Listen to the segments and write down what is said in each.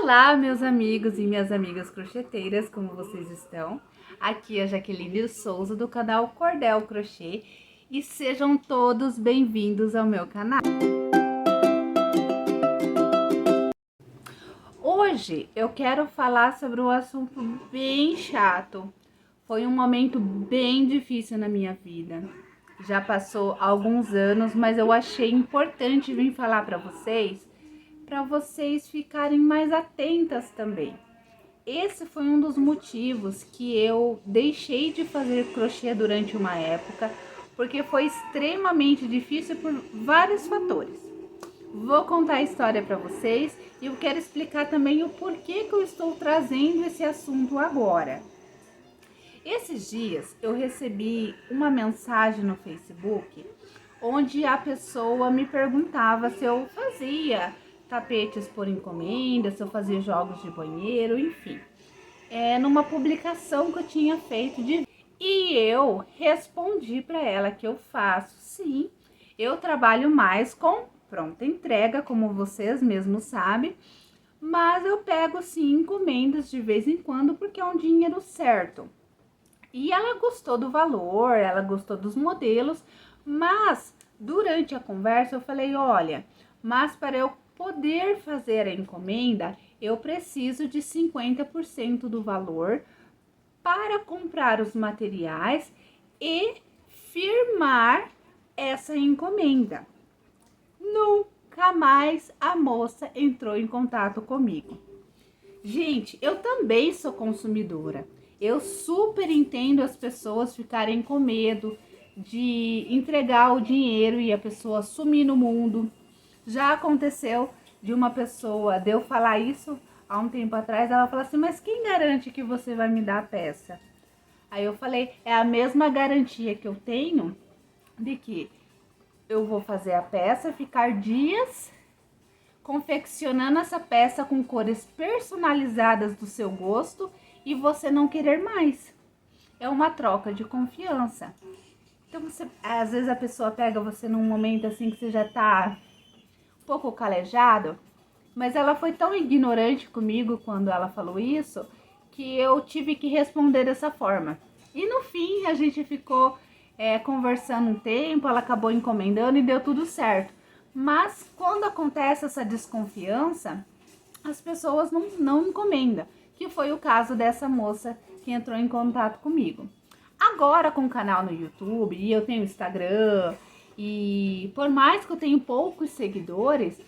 Olá, meus amigos e minhas amigas crocheteiras, como vocês estão? Aqui é a Jaqueline Souza do canal Cordel Crochê e sejam todos bem-vindos ao meu canal. Hoje eu quero falar sobre um assunto bem chato. Foi um momento bem difícil na minha vida. Já passou alguns anos, mas eu achei importante vir falar para vocês ficarem mais atentas também. Esse foi um dos motivos que eu deixei de fazer crochê durante uma época, porque foi extremamente difícil por vários fatores. Vou contar a história para vocês e eu quero explicar também o porquê que eu estou trazendo esse assunto agora. Esses dias eu recebi uma mensagem no Facebook onde a pessoa me perguntava se eu fazia tapetes por encomenda, se eu fazia jogos de banheiro, enfim. Numa publicação que eu tinha feito e eu respondi para ela que eu faço, sim. Eu trabalho mais com pronta entrega, como vocês mesmos sabem, mas eu pego sim encomendas de vez em quando porque é um dinheiro certo. E ela gostou do valor, ela gostou dos modelos, mas durante a conversa eu falei, olha, mas para eu poder fazer a encomenda, eu preciso de 50% do valor para comprar os materiais e firmar essa encomenda. Nunca mais a moça entrou em contato comigo. Gente, eu também sou consumidora. Eu super entendo as pessoas ficarem com medo de entregar o dinheiro e a pessoa sumir no mundo. Já aconteceu de uma pessoa, de eu falar isso há um tempo atrás, ela falou assim, mas quem garante que você vai me dar a peça? Aí eu falei, é a mesma garantia que eu tenho de que eu vou fazer a peça, ficar dias confeccionando essa peça com cores personalizadas do seu gosto e você não querer mais. É uma troca de confiança. Então, às vezes a pessoa pega você num momento assim que você já tá um pouco calejado, mas ela foi tão ignorante comigo quando ela falou isso, que eu tive que responder dessa forma. E no fim, a gente ficou conversando um tempo, ela acabou encomendando e deu tudo certo. Mas quando acontece essa desconfiança, as pessoas não encomendam, que foi o caso dessa moça que entrou em contato comigo. Agora com o canal no YouTube, e eu tenho Instagram, e por mais que eu tenha poucos seguidores,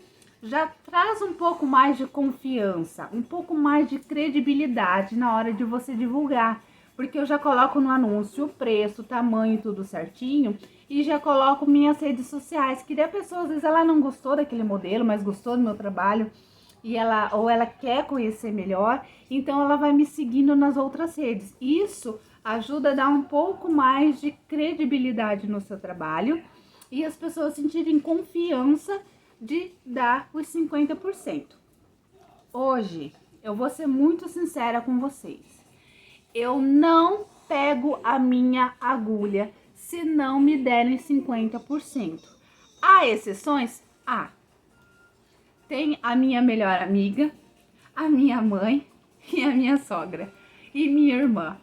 já traz um pouco mais de confiança, um pouco mais de credibilidade na hora de você divulgar. Porque eu já coloco no anúncio o preço, o tamanho, tudo certinho. E já coloco minhas redes sociais, que daí a pessoa, às vezes, ela não gostou daquele modelo, mas gostou do meu trabalho. E ela quer conhecer melhor, então ela vai me seguindo nas outras redes. Isso ajuda a dar um pouco mais de credibilidade no seu trabalho. E as pessoas sentirem confiança de dar os 50%. Hoje, eu vou ser muito sincera com vocês. Eu não pego a minha agulha se não me derem 50%. Há exceções? Há. Tem a minha melhor amiga, a minha mãe e a minha sogra e minha irmã.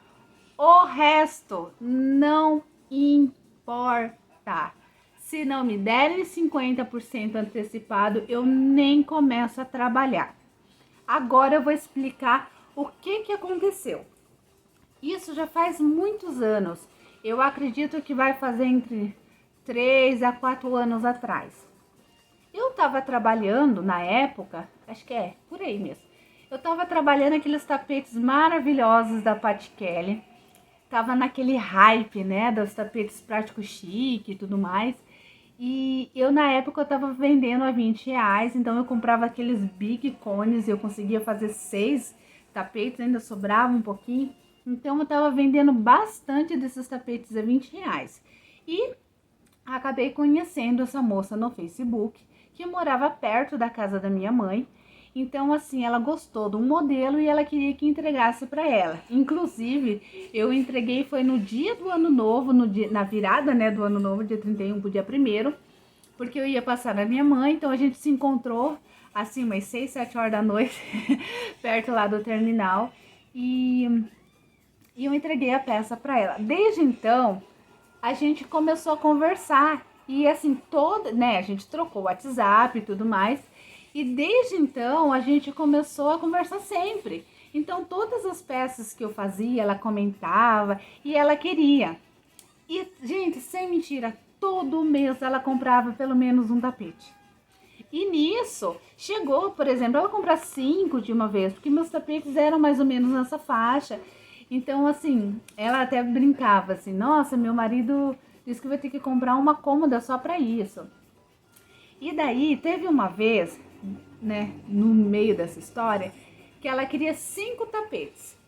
O resto não importa. Se não me derem 50% antecipado, eu nem começo a trabalhar. Agora eu vou explicar o que aconteceu. Isso já faz muitos anos. Eu acredito que vai fazer entre 3 a 4 anos atrás. Eu estava trabalhando na época, acho que é por aí mesmo. Eu estava trabalhando aqueles tapetes maravilhosos da Patty Kelly. Tava naquele hype, né, dos tapetes prático chique e tudo mais. E eu, na época, eu tava vendendo a R$20, então eu comprava aqueles big cones e eu conseguia fazer 6 tapetes, ainda sobrava um pouquinho. Então eu tava vendendo bastante desses tapetes a R$20. E acabei conhecendo essa moça no Facebook, que morava perto da casa da minha mãe. Então, assim, ela gostou do modelo e ela queria que entregasse para ela. Inclusive, eu entreguei, foi no dia do ano novo, na virada, né, do ano novo, dia 31 pro dia 1º, porque eu ia passar na minha mãe, então a gente se encontrou assim, umas 6, 7 horas da noite, perto lá do terminal, e eu entreguei a peça para ela. Desde então, a gente começou a conversar, e assim, né, a gente trocou o WhatsApp e tudo mais, e desde então a gente começou a conversar sempre. Então, todas as peças que eu fazia, ela comentava e ela queria. E, gente, sem mentira, todo mês ela comprava pelo menos um tapete. E nisso, chegou, por exemplo, ela comprar 5 de uma vez, porque meus tapetes eram mais ou menos nessa faixa. Então, assim, ela até brincava assim, nossa, meu marido disse que vai ter que comprar uma cômoda só para isso. E daí, teve uma vez, né, no meio dessa história, que ela queria 5 tapetes,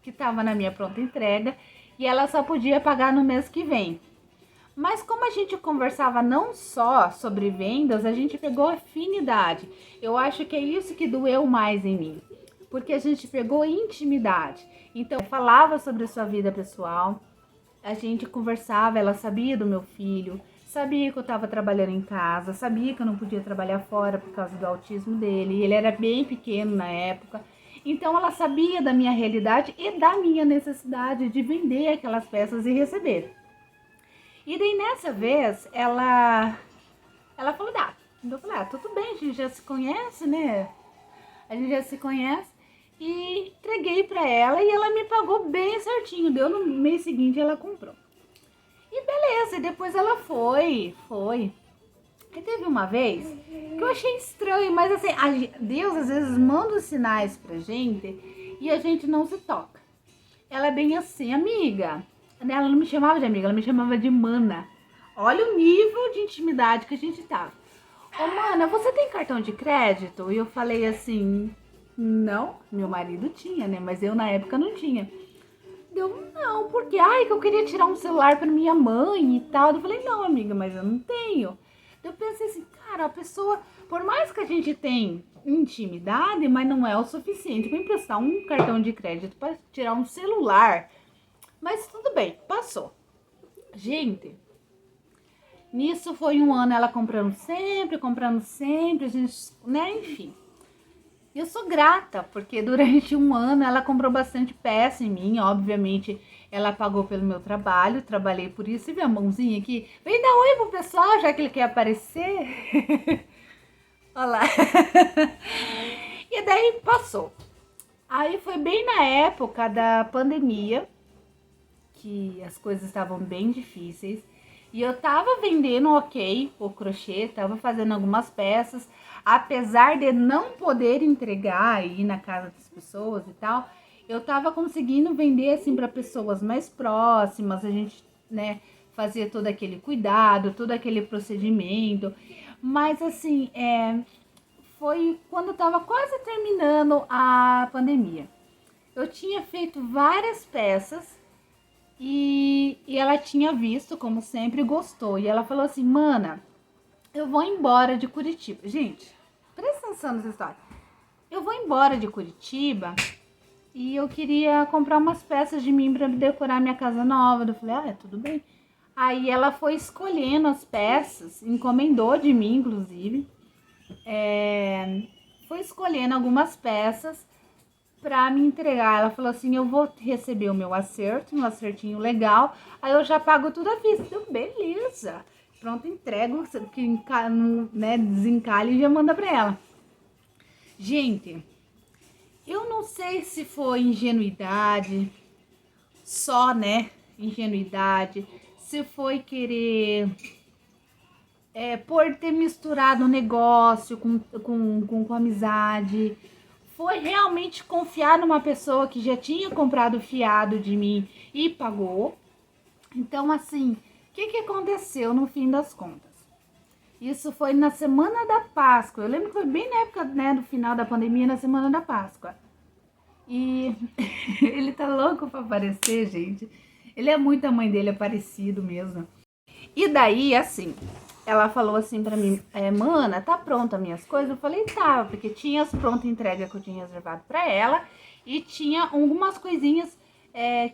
que estava na minha pronta entrega, e ela só podia pagar no mês que vem. Mas como a gente conversava não só sobre vendas, a gente pegou afinidade. Eu acho que é isso que doeu mais em mim, porque a gente pegou intimidade. Então, eu falava sobre a sua vida pessoal, a gente conversava, ela sabia do meu filho, sabia que eu estava trabalhando em casa, sabia que eu não podia trabalhar fora por causa do autismo dele, ele era bem pequeno na época. Então, ela sabia da minha realidade e da minha necessidade de vender aquelas peças e receber. E daí nessa vez ela falou, dá. Então eu falei, tudo bem, a gente já se conhece, né? A gente já se conhece. E entreguei pra ela e ela me pagou bem certinho. Deu no mês seguinte ela comprou. E beleza, e depois ela foi. E teve uma vez que eu achei estranho, mas assim, Deus às vezes manda os sinais pra gente e a gente não se toca. Ela é bem assim, amiga. Ela não me chamava de amiga, ela me chamava de mana. Olha o nível de intimidade que a gente tava. Ô, mana, você tem cartão de crédito? E eu falei assim, não, meu marido tinha, né? Mas eu na época não tinha. Deu, não, porque, que eu queria tirar um celular pra minha mãe e tal. Eu falei, não, amiga, mas eu não tenho. Eu pensei assim, cara, a pessoa, por mais que a gente tenha intimidade, mas não é o suficiente para emprestar um cartão de crédito para tirar um celular. Mas tudo bem, passou. Gente, nisso foi um ano ela comprando sempre, a gente, né, enfim. Eu sou grata, porque durante um ano ela comprou bastante peça em mim, obviamente ela pagou pelo meu trabalho, trabalhei por isso. E minha mãozinha aqui, vem dar oi pro pessoal, já que ele quer aparecer. Olha lá. E daí passou. Aí foi bem na época da pandemia, que as coisas estavam bem difíceis. E eu tava vendendo ok o crochê, tava fazendo algumas peças, apesar de não poder entregar aí na casa das pessoas e tal, eu tava conseguindo vender assim para pessoas mais próximas, a gente, né, fazia todo aquele cuidado, todo aquele procedimento. Mas assim, foi quando tava quase terminando a pandemia. Eu tinha feito várias peças e ela tinha visto, como sempre, gostou. E ela falou assim, mana, eu vou embora de Curitiba. Gente, presta atenção nessa história. Eu vou embora de Curitiba e eu queria comprar umas peças de mim para decorar minha casa nova. Eu falei, tudo bem. Aí ela foi escolhendo as peças, encomendou de mim, inclusive. Foi escolhendo algumas peças pra me entregar. Ela falou assim, eu vou receber o meu acerto, um acertinho legal, aí eu já pago tudo à vista. Então, beleza. Pronto, entrego, que, né, desencalhe e já manda pra ela. Gente, eu não sei se foi ingenuidade, só, né, ingenuidade, se foi querer, por ter misturado o negócio com amizade, foi realmente confiar numa pessoa que já tinha comprado fiado de mim e pagou. Então, assim, o que aconteceu no fim das contas? Isso foi na semana da Páscoa. Eu lembro que foi bem na época, né, do final da pandemia, na semana da Páscoa. E ele tá louco pra aparecer, gente. Ele é muito a mãe dele, é parecido mesmo. E daí, assim, ela falou assim pra mim, mana, tá pronta as minhas coisas? Eu falei, tá, porque tinha as pronta entrega que eu tinha reservado pra ela e tinha algumas coisinhas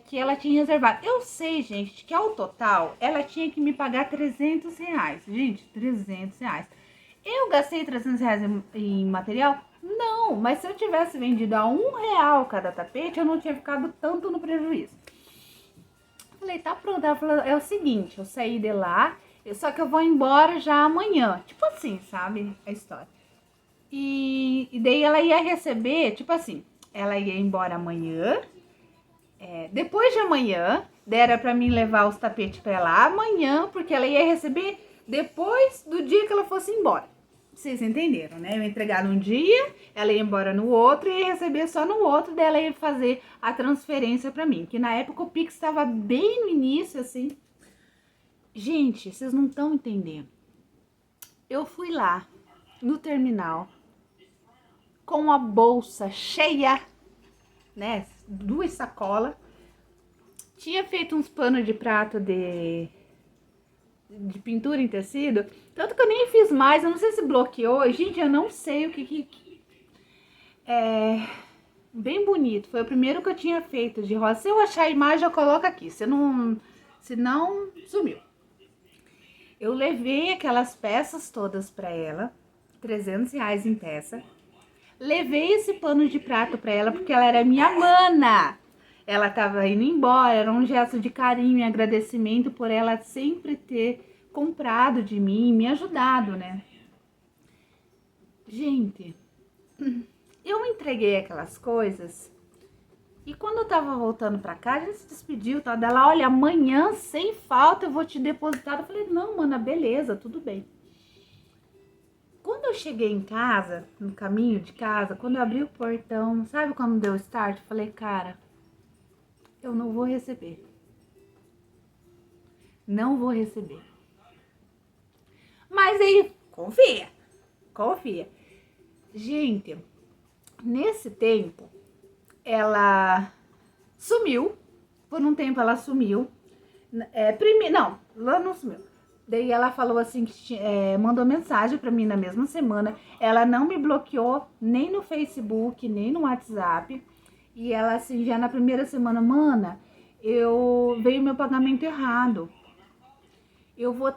que ela tinha reservado. Eu sei, gente, que ao total ela tinha que me pagar R$300. Gente, R$300. Eu gastei R$ 300 em material? Não, mas se eu tivesse vendido a R$ 1 cada tapete, eu não tinha ficado tanto no prejuízo. Falei, tá pronto. Ela falou, é o seguinte, eu saí de lá, só que eu vou embora já amanhã. Tipo assim, sabe a história. E daí ela ia receber, tipo assim, ela ia embora amanhã, depois de amanhã, dera pra mim levar os tapetes pra ela amanhã, porque ela ia receber depois do dia que ela fosse embora. Vocês entenderam, né? Eu ia entregar num dia, ela ia embora no outro e ia receber só no outro, daí ela ia fazer a transferência pra mim. Que na época o Pix estava bem no início, assim. Gente, vocês não estão entendendo. Eu fui lá no terminal com a bolsa cheia, né? 2 sacolas. Tinha feito uns panos de prato de pintura em tecido, tanto que eu nem fiz mais, eu não sei se bloqueou, gente, eu não sei o que é bem bonito, foi o primeiro que eu tinha feito de rosa. Se eu achar a imagem eu coloco aqui, se não sumiu. Eu levei aquelas peças todas pra ela, R$ 300 em peça. Levei esse pano de prato pra ela porque ela era minha mana. Ela tava indo embora, era um gesto de carinho e agradecimento por ela sempre ter comprado de mim e me ajudado, né? Gente, eu entreguei aquelas coisas e quando eu tava voltando pra cá, a gente se despediu, tá? Dela, olha, amanhã, sem falta, eu vou te depositar. Eu falei, não, mana, beleza, tudo bem. Quando eu cheguei em casa, no caminho de casa, quando eu abri o portão, sabe quando deu start? Eu falei, cara, eu não vou receber. Não vou receber. Mas aí, confia. Confia. Gente, nesse tempo, ela sumiu. Por um tempo ela sumiu. Não, ela não sumiu. Daí ela falou assim, que mandou mensagem pra mim na mesma semana. Ela não me bloqueou nem no Facebook, nem no WhatsApp. E ela assim, já na primeira semana, mana, veio meu pagamento errado. Eu vou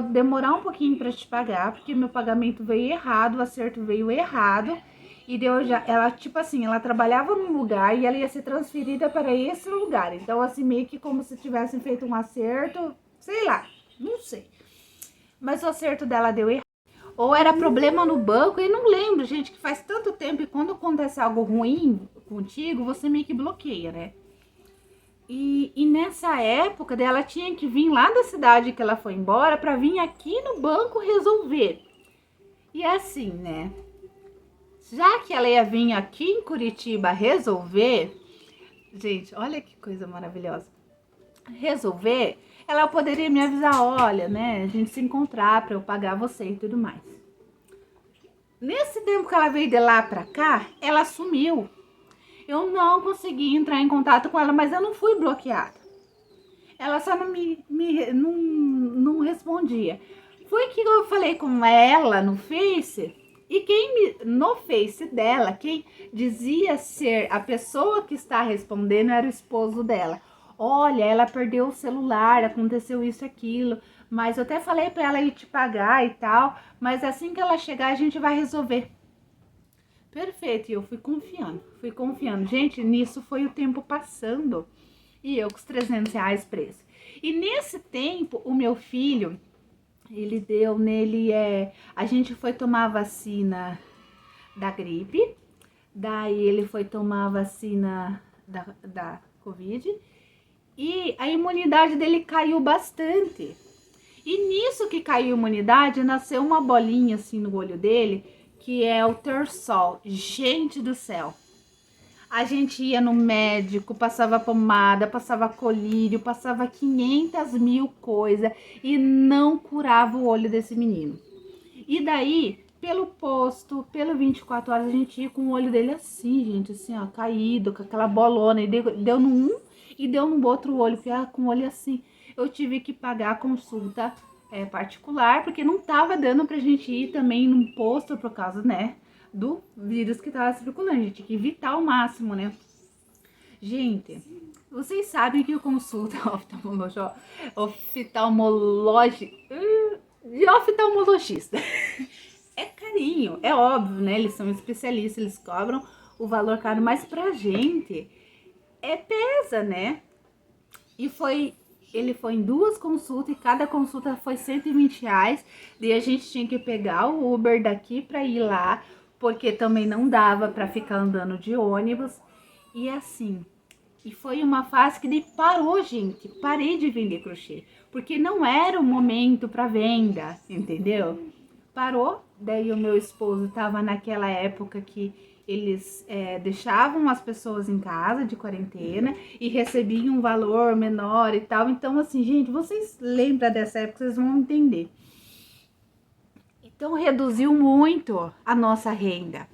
demorar um pouquinho para te pagar, porque meu pagamento veio errado, o acerto veio errado. E ela, tipo assim, ela trabalhava num lugar e ela ia ser transferida para esse lugar. Então, assim, meio que como se tivessem feito um acerto, sei lá, não sei. Mas o acerto dela deu errado. Ou era problema no banco, eu não lembro, gente, que faz tanto tempo e quando acontece algo ruim contigo, você meio que bloqueia, né? E nessa época, ela tinha que vir lá da cidade que ela foi embora para vir aqui no banco resolver. E assim, né? Já que ela ia vir aqui em Curitiba resolver, gente, olha que coisa maravilhosa. Resolver, ela poderia me avisar, olha, né? A gente se encontrar para eu pagar você e tudo mais. Nesse tempo que ela veio de lá para cá, ela sumiu. Eu não consegui entrar em contato com ela, mas eu não fui bloqueada. Ela só não respondia. Foi que eu falei com ela no Face, e no Face dela, quem dizia ser a pessoa que está respondendo era o esposo dela. Olha, ela perdeu o celular, aconteceu isso, aquilo, mas eu até falei para ela ir te pagar e tal, mas assim que ela chegar a gente vai resolver. Perfeito, e eu fui confiando. Gente, nisso foi o tempo passando e eu com os R$ 300 preso. E nesse tempo, o meu filho, ele deu nele, a gente foi tomar a vacina da gripe, daí ele foi tomar a vacina da Covid e a imunidade dele caiu bastante. E nisso que caiu a imunidade, nasceu uma bolinha assim no olho dele, que é o Tersol. Gente do céu. A gente ia no médico, passava pomada, passava colírio, passava 500 mil coisas e não curava o olho desse menino. E daí, pelo posto, pelo 24 horas, a gente ia com o olho dele assim, gente, assim, ó, caído, com aquela bolona. E deu num e deu no outro olho, com o olho assim. Eu tive que pagar a consulta particular, porque não tava dando pra gente ir também num posto por causa, né, do vírus que tava circulando. A gente tinha que evitar ao máximo, né? Gente, vocês sabem que o consulta oftalmologista carinho. É óbvio, né? Eles são especialistas, eles cobram o valor caro, mas pra gente pesa, né? E ele foi em 2 consultas e cada consulta foi R$ 120. E a gente tinha que pegar o Uber daqui pra ir lá, porque também não dava pra ficar andando de ônibus. E assim, e foi uma fase que daí parou, gente. Parei de vender crochê, porque não era o momento para venda, entendeu? Parou. Daí o meu esposo tava naquela época que eles deixavam as pessoas em casa de quarentena e recebiam um valor menor e tal. Então, assim, gente, vocês lembram dessa época, vocês vão entender. Então, reduziu muito a nossa renda.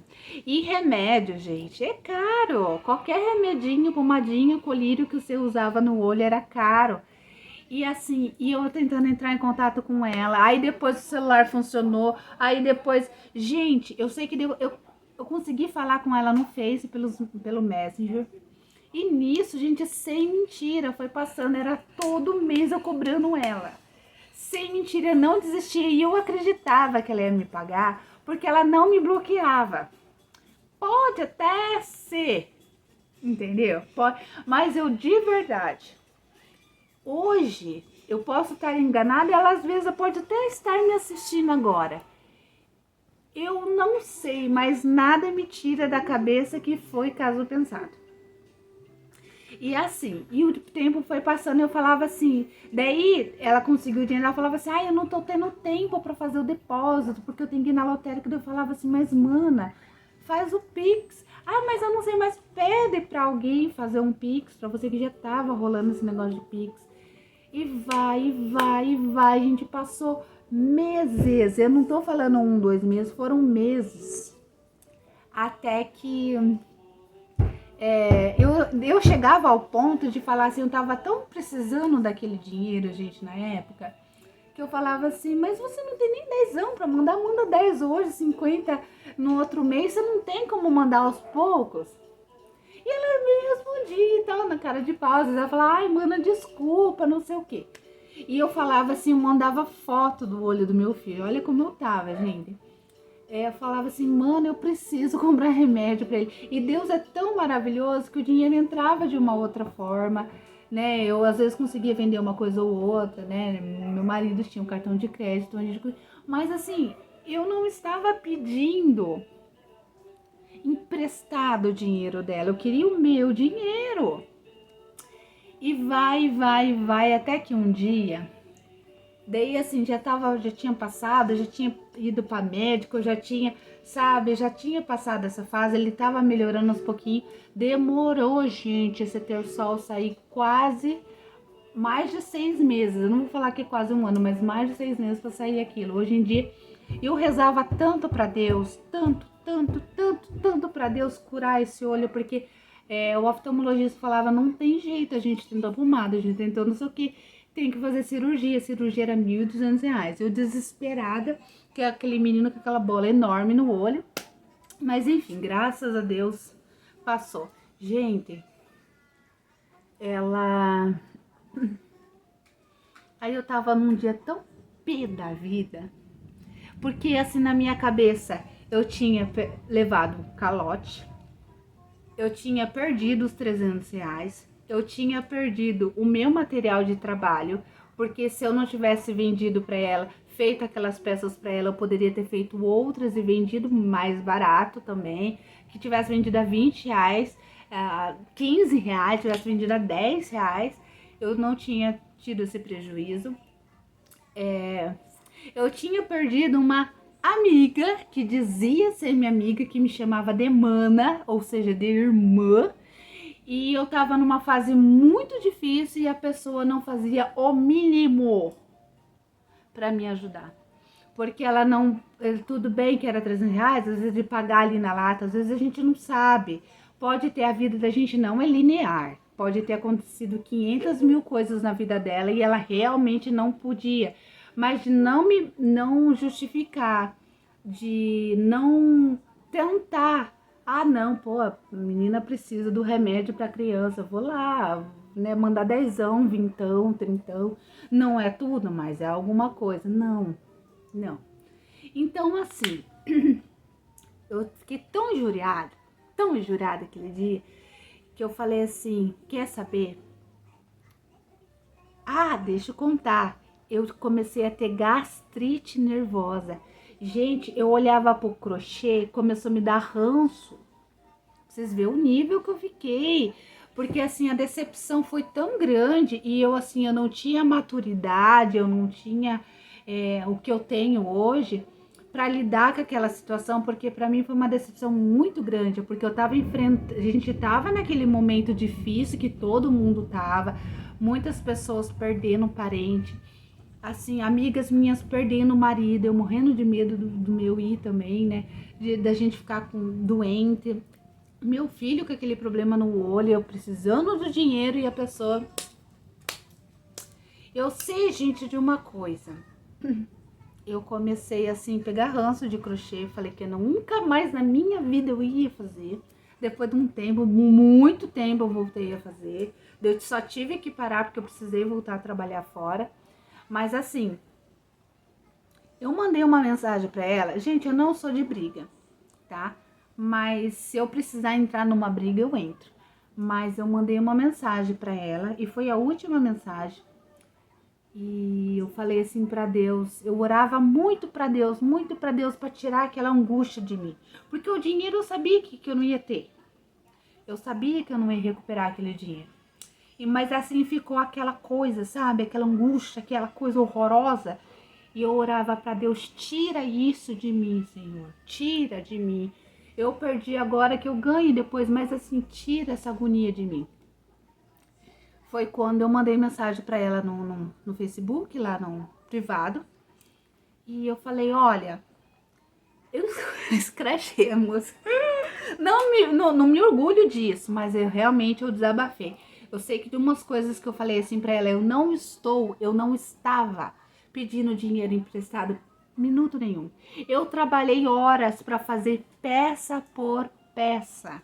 E remédio, gente, é caro. Qualquer remedinho, pomadinha, colírio que você usava no olho era caro. E assim, e eu tentando entrar em contato com ela. Aí depois o celular funcionou. Aí depois, gente, eu sei que eu consegui falar com ela no Face, pelo Messenger. E nisso, gente, sem mentira, foi passando, era todo mês eu cobrando ela. Sem mentira, eu não desistia e eu acreditava que ela ia me pagar, porque ela não me bloqueava. Pode até ser, entendeu? Pode, mas eu de verdade, hoje eu posso estar enganada e ela às vezes pode até estar me assistindo agora. Eu não sei, mas nada me tira da cabeça que foi caso pensado. E assim, e o tempo foi passando, eu falava assim, daí ela conseguiu o dinheiro, ela falava assim, eu não tô tendo tempo pra fazer o depósito, porque eu tenho que ir na lotérica. Daí eu falava assim, mas mana, faz o Pix. Mas eu não sei, mais pede pra alguém fazer um Pix, pra você que já tava rolando esse negócio de Pix. E vai, e vai, e vai, a gente passou meses, eu não tô falando 1, 2 meses, foram meses. Até que eu chegava ao ponto de falar assim, eu tava tão precisando daquele dinheiro, gente, na época, que eu falava assim, mas você não tem nem 10 pra mandar, manda 10 hoje, 50 no outro mês, você não tem como mandar aos poucos? E ela me respondia e tal, na cara de pau, ela falava, mana, desculpa, não sei o quê. E eu falava assim, eu mandava foto do olho do meu filho, olha como eu tava, gente. Eu falava assim, mano, eu preciso comprar remédio pra ele. E Deus é tão maravilhoso que o dinheiro entrava de uma outra forma, né? Eu às vezes conseguia vender uma coisa ou outra, né? Meu marido tinha um cartão de crédito, mas assim, eu não estava pedindo emprestado o dinheiro dela, eu queria o meu dinheiro. E vai, até que um dia... Daí assim, já tinha passado, já tinha ido para médico, já tinha, sabe, já tinha passado essa fase, ele tava melhorando aos pouquinhos. Demorou, gente, esse Tersol sair quase mais de 6 meses. Eu não vou falar que é quase um ano, mas mais de 6 meses para sair aquilo. Hoje em dia, eu rezava tanto para Deus, tanto para Deus curar esse olho, porque o oftalmologista falava, não tem jeito, a gente tentou pomada, a gente tentou não sei o que, tem que fazer cirurgia. A cirurgia era R$ 1.200. Eu desesperada, que é aquele menino com aquela bola enorme no olho. Mas enfim, graças a Deus passou. Gente, ela... Aí eu tava num dia tão pé da vida, porque assim na minha cabeça eu tinha levado calote, eu tinha perdido os R$ 300, eu tinha perdido o meu material de trabalho, porque se eu não tivesse vendido para ela, feito aquelas peças para ela, eu poderia ter feito outras e vendido mais barato também, que tivesse vendido a R$ 20, R$ 15, tivesse vendido a R$ 10, eu não tinha tido esse prejuízo. Eu tinha perdido uma amiga que dizia ser minha amiga, que me chamava de mana, ou seja, de irmã. E eu tava numa fase muito difícil e a pessoa não fazia o mínimo para me ajudar. Porque ela não... Tudo bem que era R$ 300, às vezes de pagar ali na lata, às vezes a gente não sabe. Pode ter, a vida da gente não é linear. Pode ter acontecido 500 mil coisas na vida dela e ela realmente não podia. Mas de não justificar, de não tentar. Não, pô, a menina precisa do remédio para criança, vou lá, né, mandar 10, 20, 30, não é tudo, mas é alguma coisa. Não. Então, assim, Eu fiquei tão injuriada aquele dia, que eu falei assim, quer saber? Ah, deixa eu contar. Eu comecei a ter gastrite nervosa. Gente, eu olhava pro crochê, começou a me dar ranço. Vocês vêem o nível que eu fiquei. Porque assim, a decepção foi tão grande e eu assim, eu não tinha maturidade, eu não tinha o que eu tenho hoje para lidar com aquela situação, porque para mim foi uma decepção muito grande, porque eu tava enfrentando, a gente tava naquele momento difícil que todo mundo tava, muitas pessoas perdendo um parente, assim, amigas minhas perdendo o marido, eu morrendo de medo do meu ir também, né, da gente ficar doente, meu filho com aquele problema no olho, eu precisando do dinheiro e a pessoa... Eu sei, gente, de uma coisa. Eu comecei assim, pegar ranço de crochê, falei que nunca mais na minha vida eu ia fazer. Depois de um tempo, muito tempo, eu voltei a fazer. Eu só tive que parar porque eu precisei voltar a trabalhar fora. Mas assim, eu mandei uma mensagem pra ela. Gente, eu não sou de briga, tá? Mas se eu precisar entrar numa briga, eu entro. Mas eu mandei uma mensagem pra ela e foi a última mensagem. E eu falei assim pra Deus, eu orava muito pra Deus para tirar aquela angústia de mim. Porque o dinheiro eu sabia que eu não ia ter. Eu sabia que eu não ia recuperar aquele dinheiro. Mas assim ficou aquela coisa, sabe? Aquela angústia, aquela coisa horrorosa. E eu orava pra Deus, tira isso de mim, Senhor. Tira de mim. Eu perdi agora que eu ganho depois, mas assim, tira essa agonia de mim. Foi quando eu mandei mensagem para ela no Facebook, lá no privado. E eu falei, olha, eu escrachemos. Não me orgulho disso, mas eu desabafei. Eu sei que de umas coisas que eu falei assim para ela, eu não estava pedindo dinheiro emprestado minuto nenhum. Eu trabalhei horas para fazer peça por peça.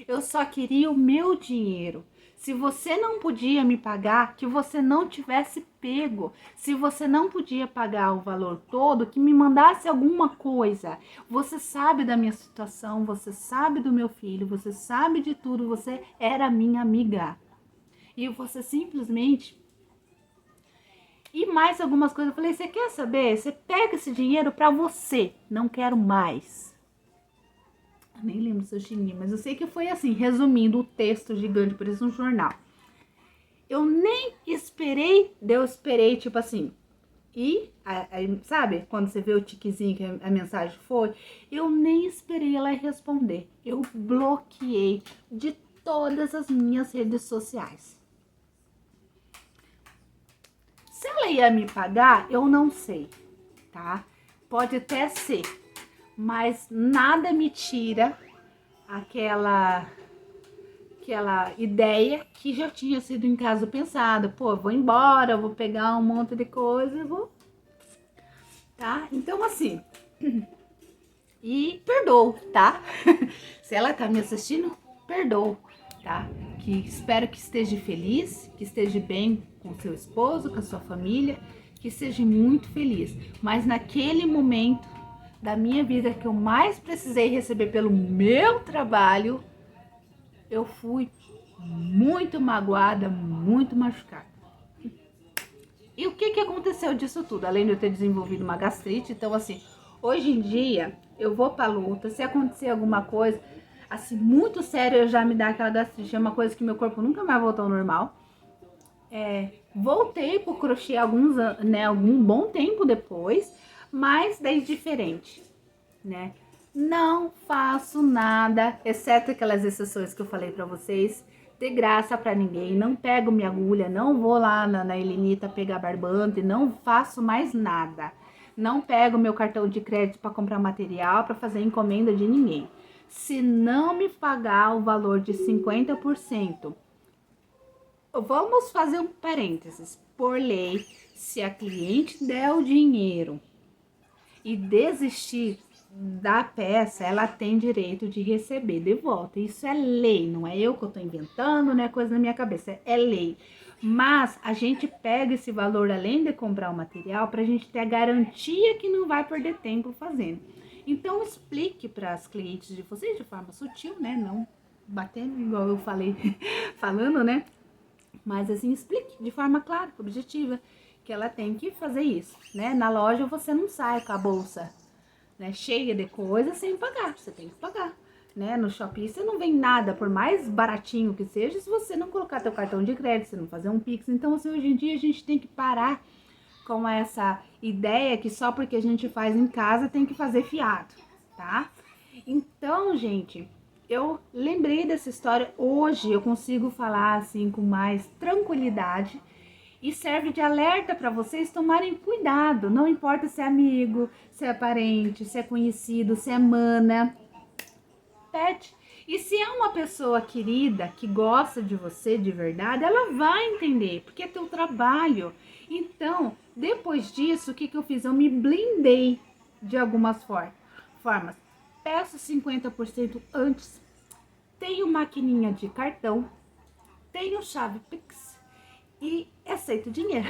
Eu só queria o meu dinheiro. Se você não podia me pagar, que você não tivesse pego. Se você não podia pagar o valor todo, que me mandasse alguma coisa. Você sabe da minha situação, você sabe do meu filho, você sabe de tudo, você era minha amiga. E você simplesmente... E mais algumas coisas, eu falei, você quer saber? Você pega esse dinheiro pra você, não quero mais. Nem lembro se eu xinguei, mas eu sei que foi assim, resumindo o texto gigante, por isso um jornal. Eu nem esperei, eu esperei, tipo assim, sabe, quando você vê o tiquezinho que a mensagem foi, eu nem esperei ela responder. Eu bloqueei de todas as minhas redes sociais. Se ela ia me pagar, eu não sei, tá? Pode até ser, mas nada me tira aquela ideia que já tinha sido em casa pensada. Pô, vou embora, vou pegar um monte de coisa e vou, tá? Então assim, e perdoo, tá? Se ela tá me assistindo, perdoo, tá? Que espero que esteja feliz, que esteja bem com seu esposo, com a sua família, que seja muito feliz. Mas naquele momento da minha vida que eu mais precisei receber pelo meu trabalho, eu fui muito magoada, muito machucada. E o que aconteceu disso tudo? Além de eu ter desenvolvido uma gastrite, então assim, hoje em dia eu vou pra luta, se acontecer alguma coisa, assim, muito sério, eu já me dá aquela gastrite, é uma coisa que meu corpo nunca mais voltou ao normal. Voltei pro crochê algum bom tempo depois, mas daí diferente, né? Não faço nada, exceto aquelas exceções que eu falei pra vocês, de graça pra ninguém, não pego minha agulha, não vou lá na Helenita pegar barbante, não faço mais nada. Não pego meu cartão de crédito para comprar material, para fazer encomenda de ninguém. Se não me pagar o valor de 50%, vamos fazer um parênteses. Por lei, se a cliente der o dinheiro e desistir da peça, ela tem direito de receber de volta. Isso é lei, não é eu que eu tô inventando, não é coisa na minha cabeça, é lei. Mas a gente pega esse valor, além de comprar o material, pra gente ter a garantia que não vai perder tempo fazendo. Então explique para as clientes de vocês de forma sutil, né? Não batendo igual eu falei, falando, né? Mas assim, explique de forma clara, objetiva, que ela tem que fazer isso, né? Na loja você não sai com a bolsa, né, cheia de coisa sem pagar, você tem que pagar, né? No shopping você não vem nada, por mais baratinho que seja, se você não colocar teu cartão de crédito, se não fazer um Pix. Então, assim, hoje em dia a gente tem que parar com essa ideia que só porque a gente faz em casa tem que fazer fiado, tá? Então, gente, eu lembrei dessa história, hoje eu consigo falar assim com mais tranquilidade e serve de alerta para vocês tomarem cuidado, não importa se é amigo, se é parente, se é conhecido, se é mana, pede. E se é uma pessoa querida que gosta de você de verdade, ela vai entender, porque é teu trabalho. Então, depois disso, o que eu fiz? Eu me blindei de algumas formas. Peço 50% antes, tenho maquininha de cartão, tenho chave Pix e aceito dinheiro.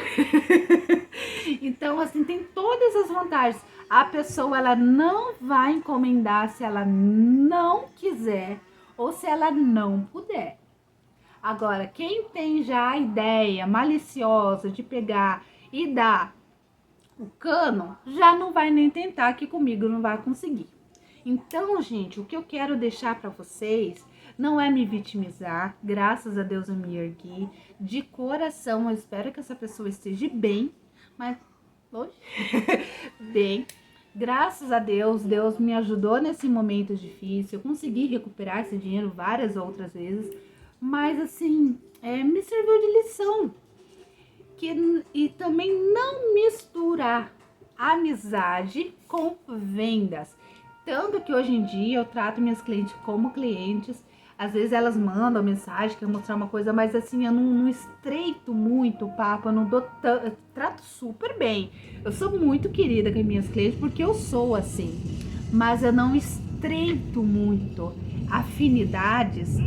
Então, assim, tem todas as vantagens. A pessoa, ela não vai encomendar se ela não quiser ou se ela não puder. Agora, quem tem já a ideia maliciosa de pegar e dar o cano, já não vai nem tentar, que comigo não vai conseguir. Então, gente, o que eu quero deixar para vocês não é me vitimizar. Graças a Deus eu me ergui. De coração, eu espero que essa pessoa esteja bem, mas hoje, bem. Graças a Deus, Deus me ajudou nesse momento difícil. Eu consegui recuperar esse dinheiro várias outras vezes, mas assim, me serviu de lição. E também não misturar amizade com vendas. Tanto que hoje em dia eu trato minhas clientes como clientes. Às vezes elas mandam mensagem, querem mostrar uma coisa, mas assim, eu não estreito muito o papo, eu não dou eu trato super bem. Eu sou muito querida com as minhas clientes porque eu sou assim, mas eu não estreito muito afinidades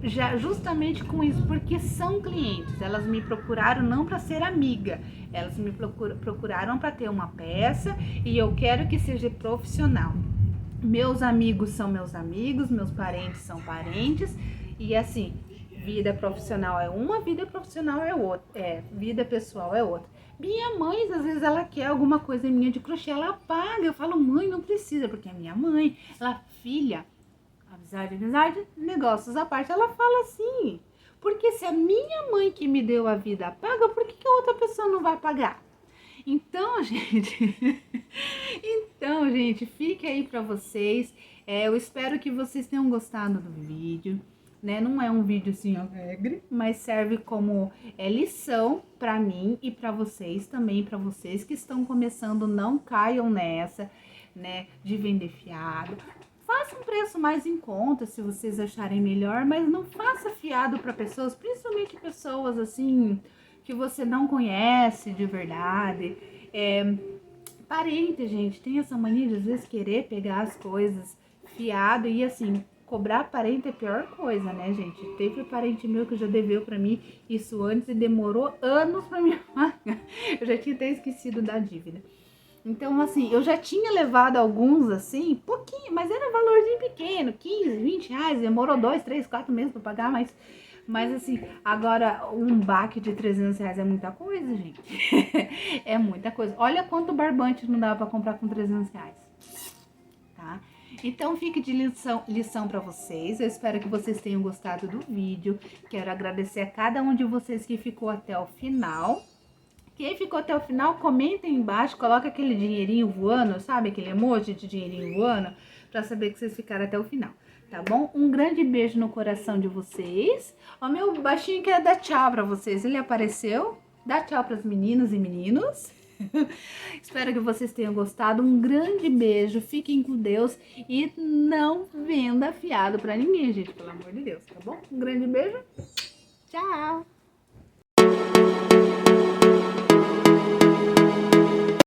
já justamente com isso, porque são clientes. Elas me procuraram não para ser amiga, elas me procuraram para ter uma peça e eu quero que seja profissional. Meus amigos são meus amigos, meus parentes são parentes, e assim, vida profissional é uma, vida profissional é outra, vida pessoal é outra. Minha mãe, às vezes, ela quer alguma coisa minha de crochê, ela paga. Eu falo, mãe, não precisa, porque é minha mãe. Ela, filha, amizade, negócios à parte, ela fala assim, porque se a minha mãe que me deu a vida paga, por que a outra pessoa não vai pagar? Então, gente, fique aí para vocês. Eu espero que vocês tenham gostado do vídeo, né? Não é um vídeo assim alegre, mas serve como lição para mim e para vocês também, para vocês que estão começando, não caiam nessa, né, de vender fiado. Faça um preço mais em conta se vocês acharem melhor, mas não faça fiado para pessoas, principalmente pessoas assim que você não conhece de verdade. Parente, gente, tem essa mania de às vezes querer pegar as coisas fiado e assim, cobrar parente é a pior coisa, né, gente? Teve parente meu que já deveu pra mim isso antes e demorou anos pra me pagar. Eu já tinha até esquecido da dívida. Então, assim, eu já tinha levado alguns, assim, pouquinho, mas era valorzinho pequeno, 15, 20 reais, demorou 2, 3, 4 meses pra pagar, mas assim, agora um baque de 300 reais é muita coisa, gente. É muita coisa. Olha quanto barbante não dava pra comprar com 300 reais, tá? Então, fique de lição para vocês. Eu espero que vocês tenham gostado do vídeo. Quero agradecer a cada um de vocês que ficou até o final. Quem ficou até o final, comenta aí embaixo, coloca aquele dinheirinho voando, sabe? Aquele emoji de dinheirinho voando, pra saber que vocês ficaram até o final, tá bom? Um grande beijo no coração de vocês. Ó, meu baixinho quer dar tchau pra vocês, ele apareceu. Dá tchau pras meninas e meninos. Espero que vocês tenham gostado. Um grande beijo, fiquem com Deus e não venda fiado pra ninguém, gente, pelo amor de Deus, tá bom? Um grande beijo, tchau!